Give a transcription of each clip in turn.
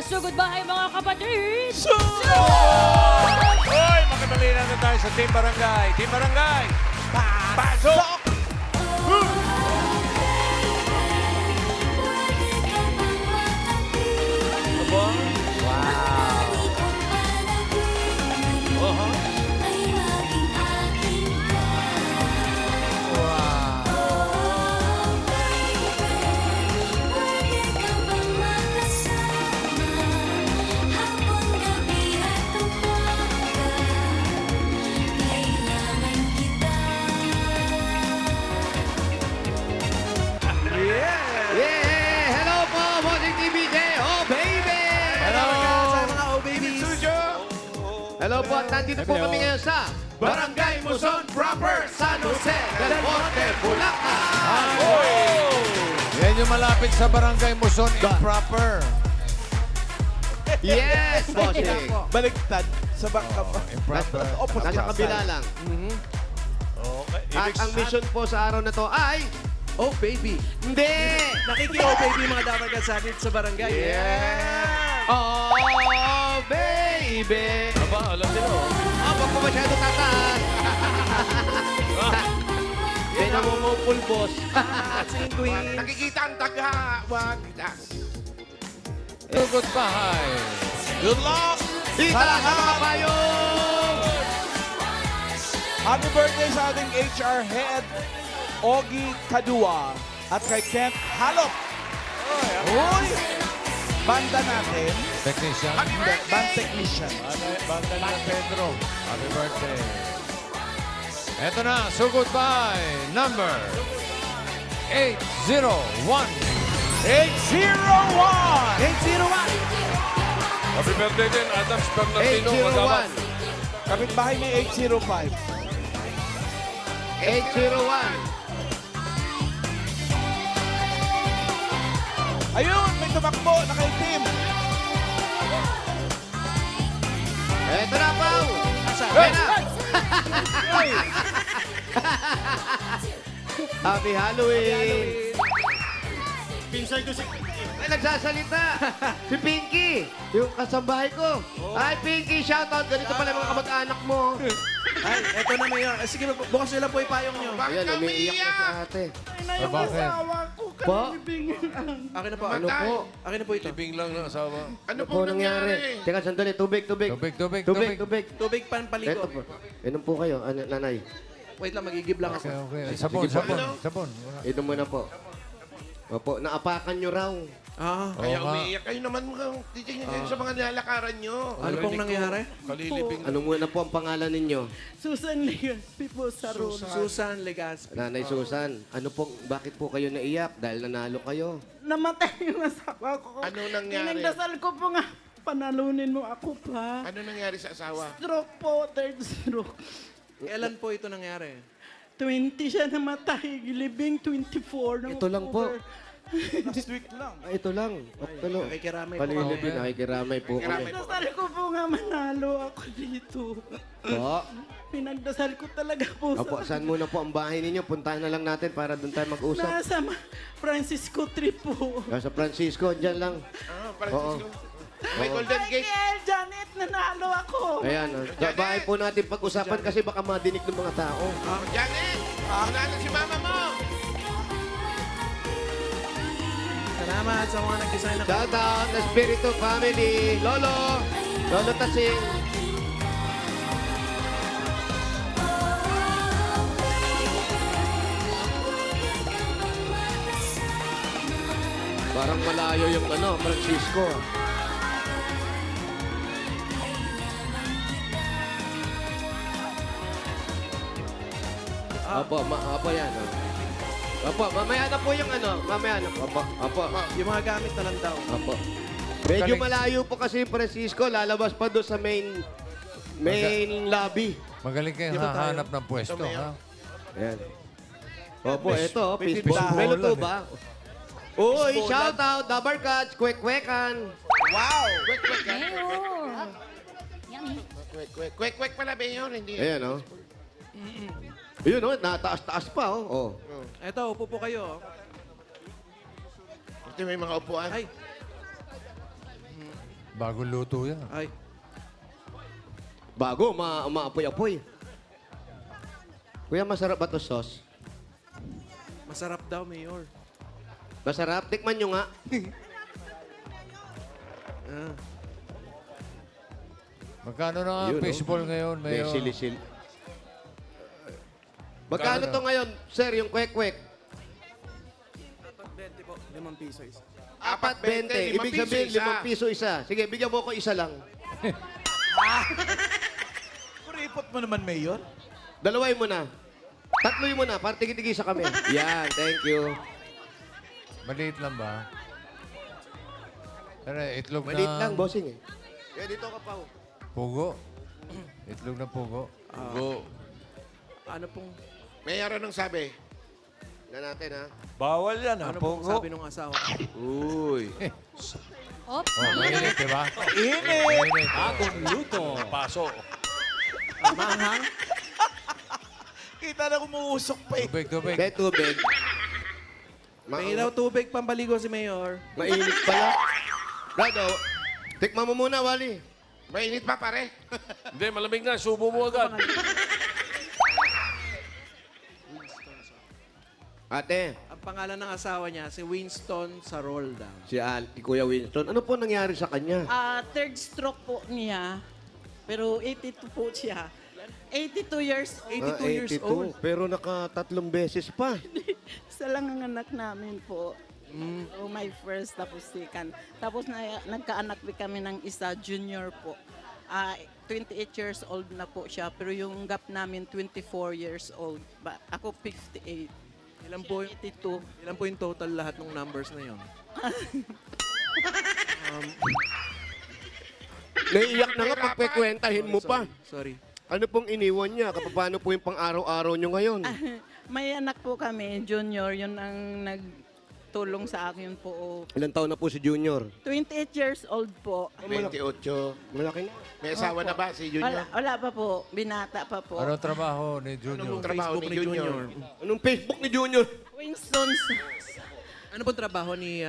sa Sugod Bahay, mga kapatid! Hoy, makibalinan na tayo sa Team Barangay. Team Barangay, pasok! Aba? Wow! Uh-huh. Yeah! Hello po, Bossing TVJ! Oh, baby! Hello! Sa mga O-Babies. Hello po, at nandito po kami ngayon sa Barangay Muson Proper, San Jose del Monte, Bulacan! Yan yung malapit sa Barangay Muson Improper. Yes, Bossing! Baliktad sa bangka pa. Improper. Nasa kabila lang. Okay. At ang mission po sa araw na to ay... Oh, baby. Hindi! Nakiki-Oh, baby mga dapat kasagit sa barangay. Yeah! Oh, baby! Aba, alam nila. Oh, wag ko masyado tataas. Yan ang pulbos. Sing Queen. Nakikita ang taga. Wag. Sugod Bahay. Good luck! Dito lang sa mga payong! Happy birthday sa ating HR head, Ogie Kadua. At kay Kent Halop. Uy! Banda natin. Technician. Band technician. Banda ng Pedro. Happy birthday. Eto na, Sugod Bahay. Number 801. 801! 801! Happy birthday din, Adams Bernardino. 801. Kapitbahay may 805. 801. Ayun! May tumakbo! Nakaitim! Eto na, Pao! Nasaan? Ayan na! Happy Halloween! Pinsan ko si... Ay, nagsasalita! Si Pinky! Yung kasambahay ko! Ay, Pinky! Shoutout! Ganito pala mga kamag-anak mo! Ay, eto na mayor. Sige, bukas nila po yung payong nyo. Bakit Ayan, ka umiiyak na si ate. Bakit? Po? Akin na po. Ano po? Akin na po ito. Libing lang ng asawa. Ano Ano po nangyari? Teka, sandali. Tubig, tubig. Tubig, tubig, Tubig, tubig. tubig. Tubig panpaligo. Eto po. Inom po kayo, nanay. Wait lang, magigib lang ako. Okay, okay. Sabon, sabon, sabon. Inom muna po. Opo, naapakan nyo raw. Ah, Kaya Oo nga. umiiyak kayo naman mukhang titingin kayo sa mga nilalakaran nyo. ano pong nangyari? Kalilibing. Ano muna po ang pangalan ninyo? Susan Legaspi po sa roon. Susan Legaspi. Nanay Susan, ano po, bakit po kayo naiyak? Dahil nanalo kayo. Namatay yung asawa ko. Ano nangyari? Inagdasal ko po nga, panalunin mo ako pa. Ano nangyari sa asawa? Stroke po, third stroke. Kailan po ito nangyari? 20 siya namatay, libing 24 ng Ito lang po. October. Last week lang. Ay, ito lang. Oktulo. Nakikiramay po Palilibin, kami. nakikiramay po kami. Pinagdasal ko po nga manalo ako dito. Po. Pinagdasal ko talaga po Opo, sa... saan muna po ang bahay ninyo? Puntahan na lang natin para doon tayo mag-usap. Nasa Francisco Tree po. Nasa Francisco, dyan lang. Ah, Francisco. May Golden Gate. Michael, Janet, nanalo ako. Ayan, bahay po natin pag-usapan kasi baka madinig ng mga tao. Janet! Nanalo si mama mo! Salamat sa mga nag-design ng... Shout out, Espiritu Family, Lolo, Lolo Tasing. Parang malayo yung Francisco. Apo, apo yan. Apo, mamaya na po yung mamaya na po. Apo. Yung mga gamit na lang daw. Apo. Medyo malayo po kasi yung Francisco, lalabas pa doon sa main lobby. Magaling kayong Di ba tayo? hahanap ng pwesto, ha? Ayan. Opo, ito, may fishball. tindahan. May luto ba? Uy, Fishball. shout out, Dabar Cats, kwek-kwekan. Wow! Kwek, kwek, kwek, Ayun. kwek, Yummy. kwek, kwek, kwek, kwek pala ba yun? Hindi. Ayan, oh. Ayun, oh, nataas-taas pa, oh. Eto, upo po kayo. Ito may mga upuan. Ay, Bagong luto yan. Ay. Bago, maapoy-apoy. Kuya, masarap ba to sauce? Masarap daw, Mayor. Masarap? Tikman nyo nga. Magkano na nga Yun, oh. baseball ngayon, May Mayor? sili-sili. Magkano to ngayon, sir, yung kwek-kwek? 20 po, 5 piso isa. 4.20. Ibig sabihin, 5 piso isa. Sige, bigyan mo ko isa lang. Kuripot mo naman, Mayor. Dalaway mo na. Tatloy mo na, para tigi-tigisa kami. Yan, thank you. Maliit lang ba? Pero itlog Maliit ng lang, bossing eh. Kaya dito ka pa. pugo. Itlog ng pugo. Go. Ano pong, Mayor, anong sabi? Na natin, ha? Bawal yan, ano pong sabi nung asawa? Uy. Op. Oh, mainit, di ba? Init! Mainit. Bagong luto. Paso. Maanghang? Kita na umuusok pa eh. Tubig, tubig. Kaya tubig. May daw tubig pambaligo si Mayor. Mainit pala. Brado, tikman mo muna, Wally. Mainit pa, pare. Hindi, malamig na. Subo mo agad. Ate, Ang pangalan ng asawa niya, si Winston Sarolda. si Kuya Winston, ano po nangyari sa kanya? Third stroke po niya. Pero 82 po siya. 82 years old. 82 years old. Pero nakatatlong beses pa. Isa lang ang anak namin po. So, my first, tapos second. Tapos nagkaanak kami ng isa, junior po. 28 years old na po siya. Pero yung gap namin, 24 years old. Ako 58. Ilan po, 82. ilan po yung total lahat ng numbers na yon? Naiiyak na nga pagkikwentahin mo pa. Sorry. Ano pong iniwan niya? Paano po yung pang-araw-araw niyo ngayon? May anak po kami, junior. Yun ang nagtulong sa akin po. Ilang taon na po si Junior? 28 years old po. 28. Malaki na. May asawa na ba si Junior? Wala pa po. Binata pa po. Anong trabaho ni Junior? Anong trabaho Facebook ni Junior? Anong Facebook ni Junior? Winston Ano pong trabaho ni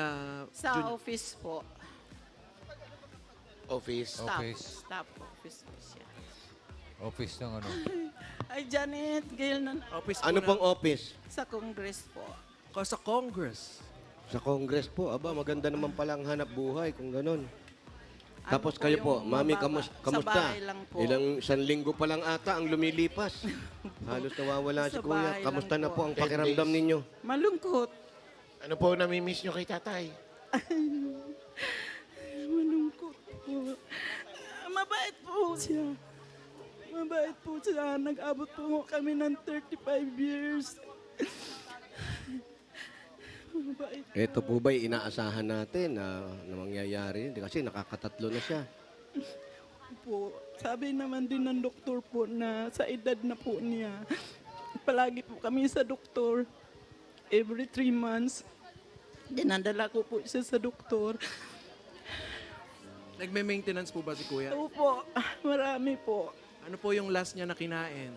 sa office po. Office. Office. Staff office po siya. Office ng ano? Ay, Janet, Gail na office po Ano na- pong office? sa Congress po. Sa Congress. Sa Congress po. Aba, maganda naman pala ang hanap buhay kung ganun. Tapos po kayo po, yung Mami, mababa? kamusta? Sa bahay lang po. Isang linggo pa lang ata ang lumilipas. Halos nawawala si Sa Kuya. bahay Kamusta lang na po. po ang 10 pakiramdam days. ninyo? Malungkot. Ano po namimiss nyo kay tatay? Malungkot po. Mabait po siya. Mabait po siya. Nag-abot po kami ng 35 years. Mabait. Ito po ba'y inaasahan natin na mangyayari? Kasi nakakatatlo na siya. Po. Sabi naman din ng doktor po na sa edad na po niya, palagi po kami sa doktor. Every 3 months, dinadala ko po siya sa doktor. Nagme-maintenance po ba si Kuya? Opo, marami po. Ano po yung last niya na kinain?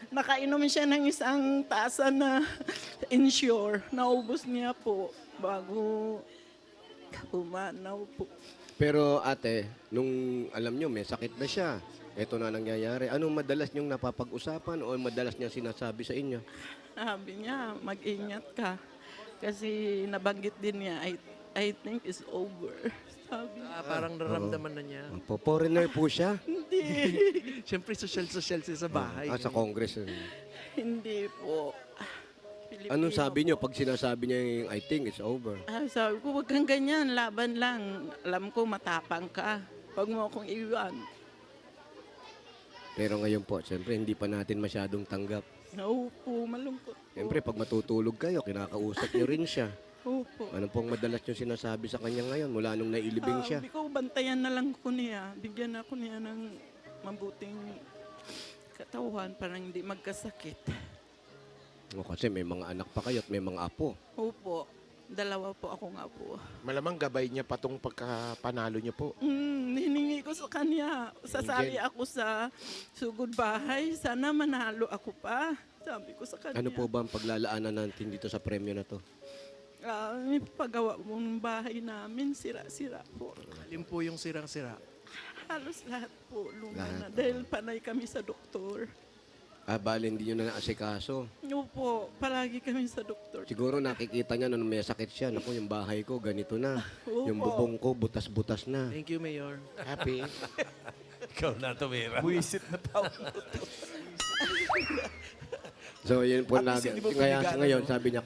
Nakainom siya ng isang tasa na Ensure. Naubos niya po bago umanaw po. Pero ate, nung alam nyo, may sakit na siya. Ito na nangyayari. Anong madalas niyong napapag-usapan o madalas niyang sinasabi sa inyo? Sabi niya, mag-ingat ka. Kasi nabanggit din niya, I think it's over. Sabi niya. Parang naramdaman na niya. Opo, foreigner po siya. Hindi. Siyempre, social siya sa bahay. Sa Congress. Hindi po. Pilipino Anong sabi niyo po. pag sinasabi niya yung I think it's over? Sabi ko, huwag kang ganyan, laban lang. Alam ko, matapang ka. Huwag mo akong iwan. Pero ngayon po, siyempre, hindi pa natin masyadong tanggap. Opo, malungkot po. Siyempre, pag matutulog kayo, kinakausap niyo rin siya. Opo. Ano pong madalas yung sinasabi sa kanya ngayon mula nung nailibing siya? Sabi ko, bantayan na lang ko niya. Bigyan ako niya ng mabuting katawan para hindi magkasakit. O, kasi may mga anak pa kayo at may mga apo. Opo. Dalawa po akong apo. Malamang gabay niya patong pagkapanalo niyo po. Hiningi ko sa kanya. Sasali ako sa sugod bahay. Sana manalo ako pa. Sabi ko sa kanya. Ano po ba ang paglalaanan natin dito sa premyo na to? Pagawa po ng bahay namin, sira-sira po. Alin po yung sirang-sira? Halos lahat po luma na. Lahat. Dahil panay kami sa doktor. Bali, hindi nyo na naasikaso. Opo, palagi kami sa doktor. Siguro nakikita niya nung may sakit siya. Naku, yung bahay ko, ganito na. Opo. Yung bubong ko, butas-butas na. Thank you, Mayor. Happy? Ikaw na tumira. Buisit na tao. So, yun po At least lagi. hindi mo Kaya pinigalan, ngayon, no? sabi niya,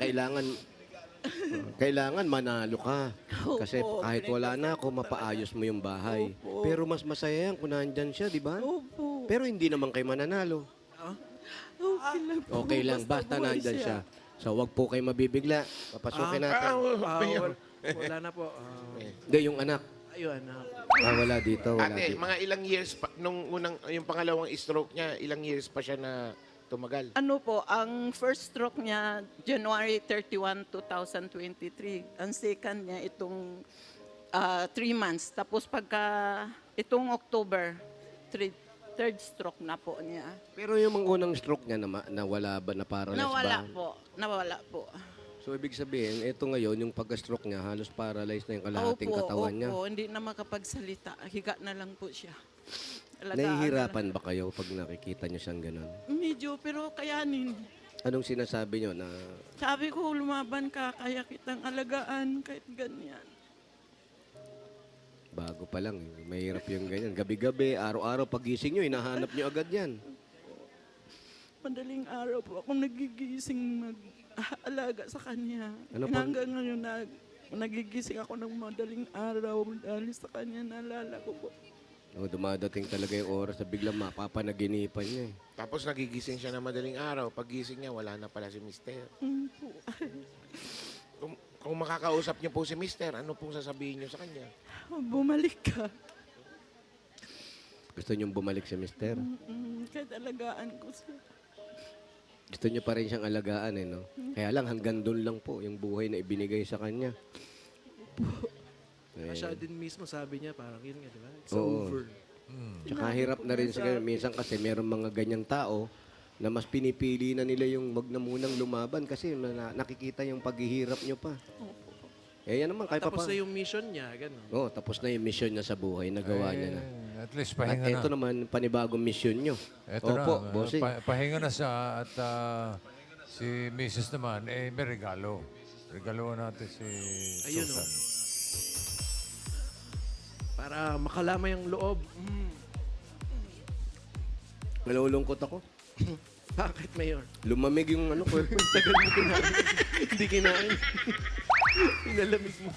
kailangan manalo ka. Kasi Opo, kahit wala na ako, mapaayos mo yung bahay. Opo. Pero mas masaya yan kung nandyan siya, di ba? Opo. Pero hindi naman kayo mananalo. Okay lang po. Okay lang, basta buhay nandyan siya. siya. So, wag po kayo mabibigla. Papasukin natin. Wala na po. Hindi, yung anak. Ayun. Wala dito, wala Ate, dito. mga ilang years pa, nung yung pangalawang stroke niya, ilang years pa siya na tumagal? Ano po, ang first stroke niya, January 31, 2023. Ang second niya, itong 3 months. Tapos pagka itong October, third stroke na po niya. Pero yung mga unang stroke niya, nawala ba, na-paralyze ba? Nawala po. So, ibig sabihin, ito ngayon, yung pagka-stroke niya, halos paralyzed na yung kalahating katawan niya. Opo, hindi na makapagsalita. Higa na lang po siya. Alagaan Nahihirapan ba kayo pag nakikita niyo siyang ganun? na lang. Medyo, pero kayanin. Anong sinasabi niyo na Sabi ko, lumaban ka, kaya kitang alagaan kahit ganyan. bago pa lang, mahirap yung ganyan. Gabi-gabi, araw-araw pagising niyo, hinahanap niyo agad yan. Madaling araw po ako nagigising mag-alaga sa kanya. Ano po? Hanggang ngayon, nagigising ako ng madaling araw dahil sa kanya, naalala ko po. Dumadating talaga yung oras na biglang mapapanaginipan niya. Tapos nagigising siya na madaling araw. Paggising niya, wala na pala si Mister. Po. Kung makakausap niyo po si Mister, ano pong sasabihin niyo sa kanya? Bumalik ka. Gusto niyong bumalik si mister? Kahit alagaan ko siya. Gusto niyo pa rin siyang alagaan, no? Kaya lang, hanggang doon lang po yung buhay na ibinigay sa kanya. Siya din mismo sabi niya, parang yun nga, di ba? It's Oo. over. Tsaka hirap na rin siguro. Minsan kasi meron mga ganyang tao na mas pinipili na nila yung wag na munang lumaban kasi nakikita yung paghihirap nyo pa. Eh yan naman, kahit pa Tapos na yung mission niya, gano'n. Oh, tapos na yung mission niya sa buhay, nagawa niya na. At least At pahinga na. ito naman, panibagong mission nyo. Ito Opo, na. bossing. Pahinga na siya at si Mrs. naman, may regalo. Regalo natin si Ayun, Susan. Para makalama yung loob. Nalulungkot ako. Bakit, Mayor? Lumamig yung ano ko. Tagal mo kinain. Hindi kinain. Pinalamig mo.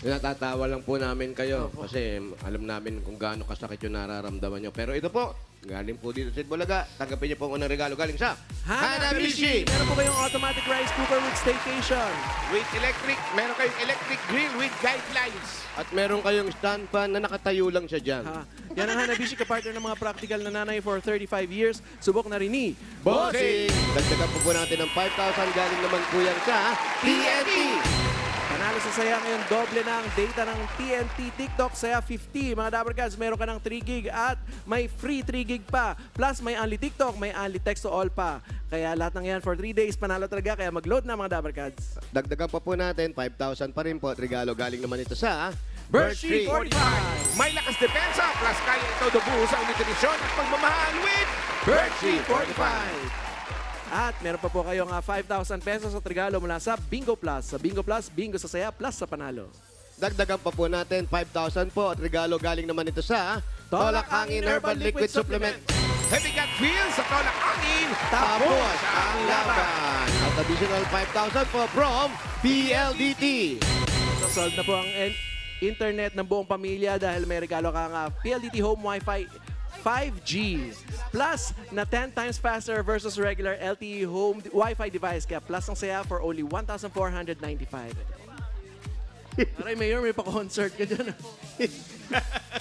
Natatawa lang po namin kayo kasi alam namin kung gaano kasakit yung nararamdaman nyo. Pero ito po, galing po dito sa Bulaga. Tanggapin niyo po ang unang regalo galing sa Hanamichi! Meron po kayong automatic rice cooker with staycation. With electric, meron kayong electric grill with guidelines. At meron kayong stand fan na nakatayo lang siya dyan. Yan ang Hanabishi ka-partner ng mga practical na nanay for 35 years. Subok na rin ni Bossing! Dagdagan po natin ng 5,000 galing naman po yan sa TNT! Panalo sa saya ngayon, doble ng data ng TNT TikTok Saya 50. Mga Dabber Cats, meron ka ng 3 gig at may free 3 gig pa. Plus, may only TikTok, may only text to all pa. Kaya lahat ng yan for 3 days, panalo talaga. Kaya mag-load na mga Dabber Cats. Dagdagan pa po natin, 5,000 pa rin po at regalo galing naman ito sa Birch Tree. 45! May lakas depensa, plus kaya ito dubuho sa nutrisyon at pagmamahal with Birch 45! At meron pa po kayong 5,000 pesos at regalo mula sa Bingo Plus. Sa Bingo Plus, bingo sa saya, plus sa panalo. Dagdagan pa po natin, 5,000 po at regalo galing naman ito sa Tolak Tolak Hangin Herbal Liquid Supplement. Heavy gut feel sa tolak angin. Tapos ang laban. At additional 5,000 po from PLDT. So, solve na po ang internet ng buong pamilya dahil may regalo kang PLDT Home Wi-Fi 5G. Plus, na 10 times faster versus regular LTE home Wi-Fi device. Kaya plus ang saya for only 1,495. Aray, Mayor, may pa-concert ka dyan.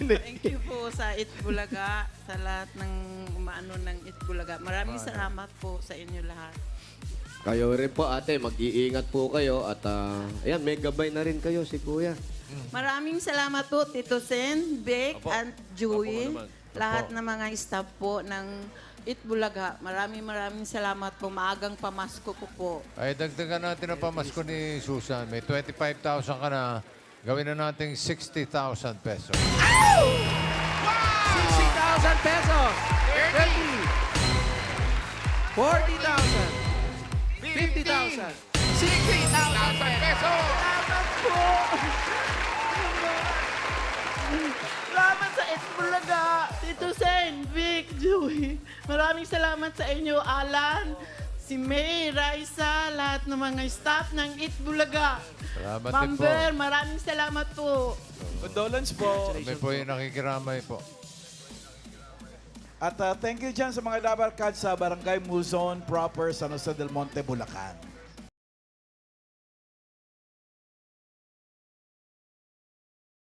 Thank you po sa Itbulaga, sa lahat ng umaano ng Itbulaga. Maraming salamat po sa inyo lahat. Kayo rin po ate, mag-iingat po kayo at ayan, may gabay na rin kayo si Kuya. Maraming salamat po, Tito Sen, Beck, Opo. and Joey. Opo naman. Lahat ng mga staff po ng Itbulaga. Maraming salamat po. Maagang pamasko ko po. Ay, dagdagan natin ang pamasko ni Susan. May 25,000 ka na. Gawin na natin 60,000 pesos. 60,000 pesos. 30. 40,000. 50,000. 60,000 pesos! Salamat sa Itbulaga, Tito Sen, Vic, Joey. Maraming salamat sa inyo, Alan, si May, Raisa, lahat ng mga staff ng Itbulaga. Salamat din po. Mamber, maraming salamat po. Condolence po. Kami po yung nakikiramay po. At thank you dyan sa mga labarkad sa Barangay Luzon proper, San Jose del Monte, Bulacan.